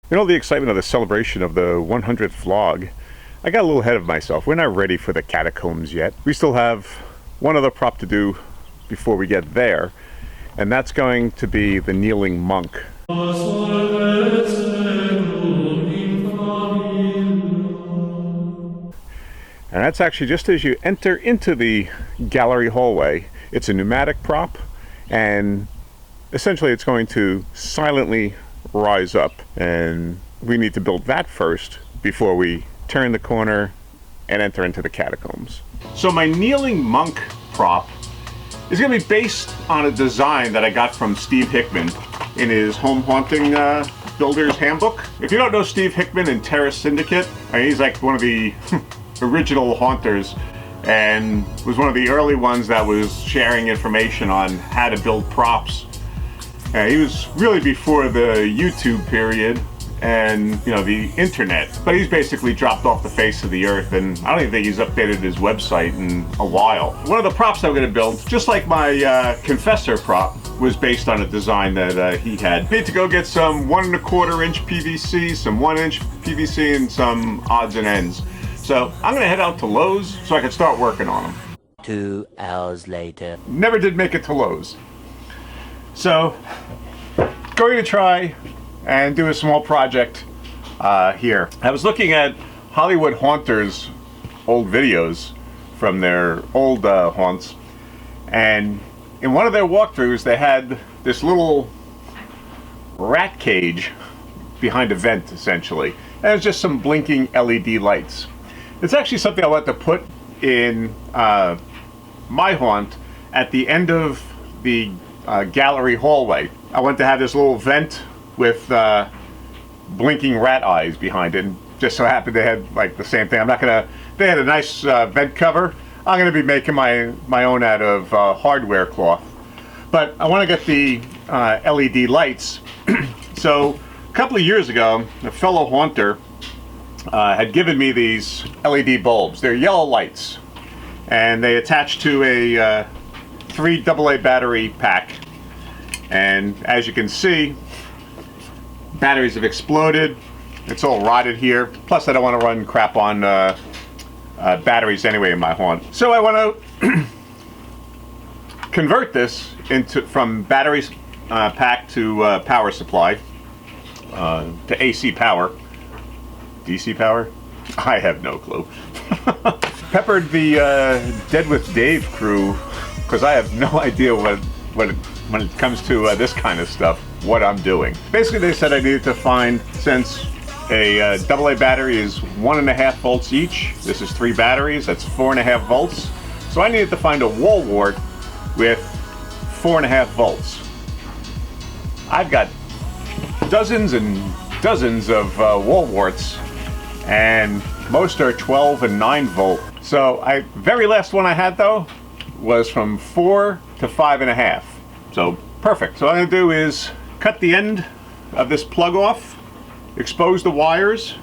In all the excitement of the celebration of the 100th vlog, I got a little ahead of myself. We're not ready for the catacombs yet. We still have one other prop to do before we get there, and that's going to be the kneeling monk. And that's actually just as you enter into the gallery hallway. It's a pneumatic prop, and essentially it's going to silently rise up, and we need to build that first before we turn the corner and enter into the catacombs. So my kneeling monk prop is going to be based on a design that I got from Steve Hickman in his home haunting builder's handbook. If you don't know Steve Hickman and Terrace Syndicate, I mean, he's like one of the original haunters and was one of the early ones that was sharing information on how to build props. He was really before the YouTube period and, you know, the internet, but he's basically dropped off the face of the earth, and I don't even think he's updated his website in a while. One of the props I'm going to build, just like my Confessor prop, was based on a design that he had. Need to go get some 1 1/4 inch PVC, some 1 inch PVC, and some odds and ends. So I'm going to head out to Lowe's so I can start working on them. 2 hours later. Never did make it to Lowe's. So, going to try and do a small project here. I was looking at Hollywood Haunters' old videos from their old haunts, and in one of their walkthroughs they had this little rat cage behind a vent, essentially. And it was just some blinking LED lights. It's actually something I want to put in my haunt at the end of the gallery hallway. I want to have this little vent with blinking rat eyes behind it, and just so happened they had like the same thing. They had a nice vent cover. I'm gonna be making my own out of hardware cloth, but I want to get the LED lights. So a couple of years ago, a fellow haunter had given me these LED bulbs. They're yellow lights, and they attach to a 3 AA battery pack, and as you can see, batteries have exploded. It's all rotted here. Plus I don't want to run crap on batteries anyway in my haunt. So I want to convert this from batteries pack to power supply, to AC power. DC power? I have no clue. Peppered the Dead with Dave crew, because I have no idea when it comes to this kind of stuff, what I'm doing. Basically, they said I needed to find, since a AA battery is 1.5 volts each, this is 3 batteries, that's 4.5 volts. So I needed to find a wall wart with 4.5 volts. I've got dozens and dozens of wall warts, and most are 12 and 9 volt. So very last one I had though was from 4 to 5.5. So perfect. So what I'm gonna do is cut the end of this plug off, expose the wires,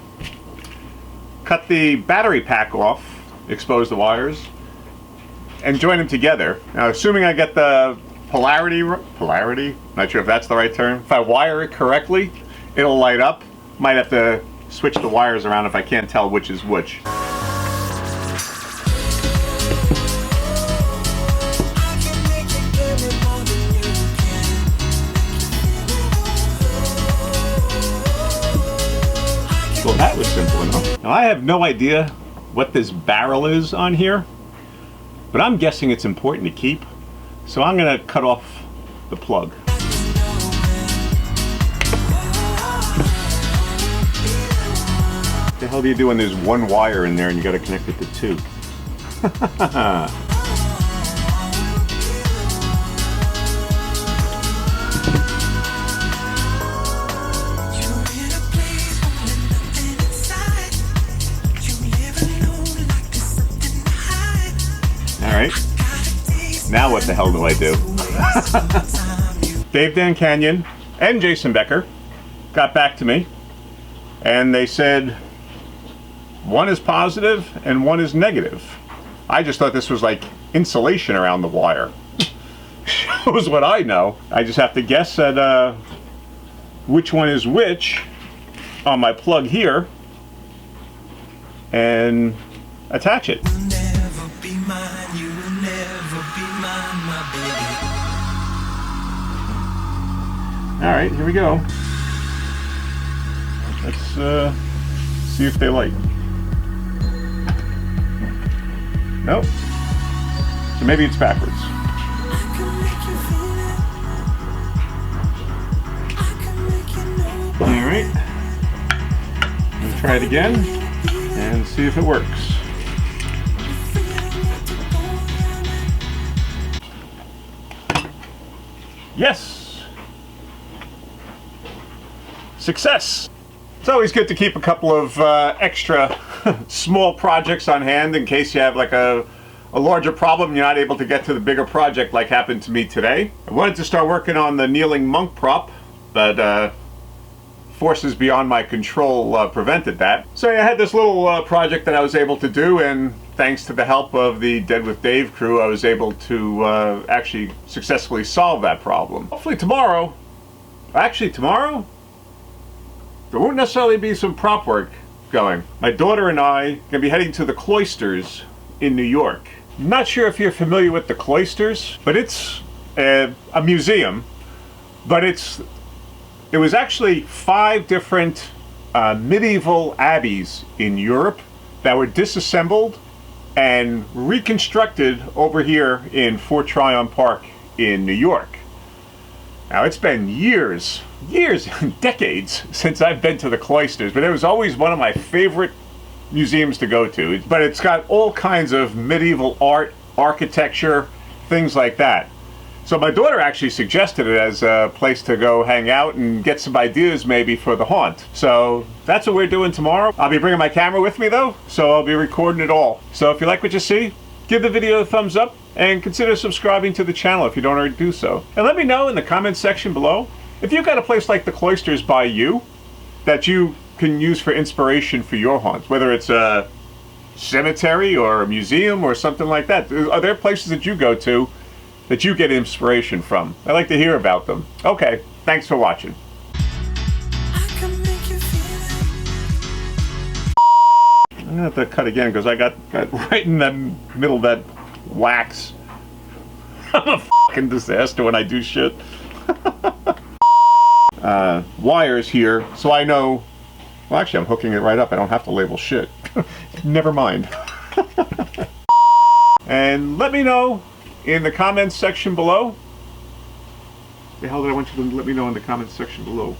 cut the battery pack off, expose the wires, and join them together. Now, assuming I get the polarity, not sure if that's the right term. If I wire it correctly, it'll light up. Might have to switch the wires around if I can't tell which is which. Well, that was simple enough. Now, I have no idea what this barrel is on here, but I'm guessing it's important to keep, so I'm going to cut off the plug. What the hell do you do when there's one wire in there and you got to connect it to 2? Alright, now what the hell do I do? Dave Dan Canyon and Jason Becker got back to me, and they said one is positive and one is negative. I just thought this was like insulation around the wire. Shows what I know. I just have to guess at which one is which on my plug here and attach it. You'll never be mine, you will never be mine, my baby. Alright, here we go. Let's see if they like. Nope. So maybe it's backwards. I can make you feel it. I can make you know. Alright. Let's try it again and see if it works. Yes! Success! It's always good to keep a couple of extra small projects on hand in case you have like a larger problem and you're not able to get to the bigger project like happened to me today. I wanted to start working on the kneeling monk prop, but forces beyond my control prevented that. So yeah, I had this little project that I was able to do, and thanks to the help of the Dead with Dave crew, I was able to actually successfully solve that problem. Hopefully tomorrow, there won't necessarily be some prop work going. My daughter and I are going to be heading to the Cloisters in New York. I'm not sure if you're familiar with the Cloisters, but it's a museum, but it was actually 5 different medieval abbeys in Europe that were disassembled and reconstructed over here in Fort Tryon Park in New York. Now it's been years, decades since I've been to the Cloisters, but it was always one of my favorite museums to go to. But it's got all kinds of medieval art, architecture, things like that. So my daughter actually suggested it as a place to go hang out and get some ideas maybe for the haunt. So that's what we're doing tomorrow. I'll be bringing my camera with me though, so I'll be recording it all. So if you like what you see, give the video a thumbs up and consider subscribing to the channel if you don't already do so. And let me know in the comments section below if you've got a place like the Cloisters by you that you can use for inspiration for your haunts, whether it's a cemetery or a museum or something like that. Are there places that you go to that you get inspiration from? I'd like to hear about them. Okay, thanks for watching. I can make you feel it. I'm gonna have to cut again because I got right in the middle of that wax. I'm a fucking disaster when I do shit. Wires here, so I know. Well, actually, I'm hooking it right up. I don't have to label shit. Never mind. And let me know in the comments section below. The hell did I want you to let me know in the comments section below?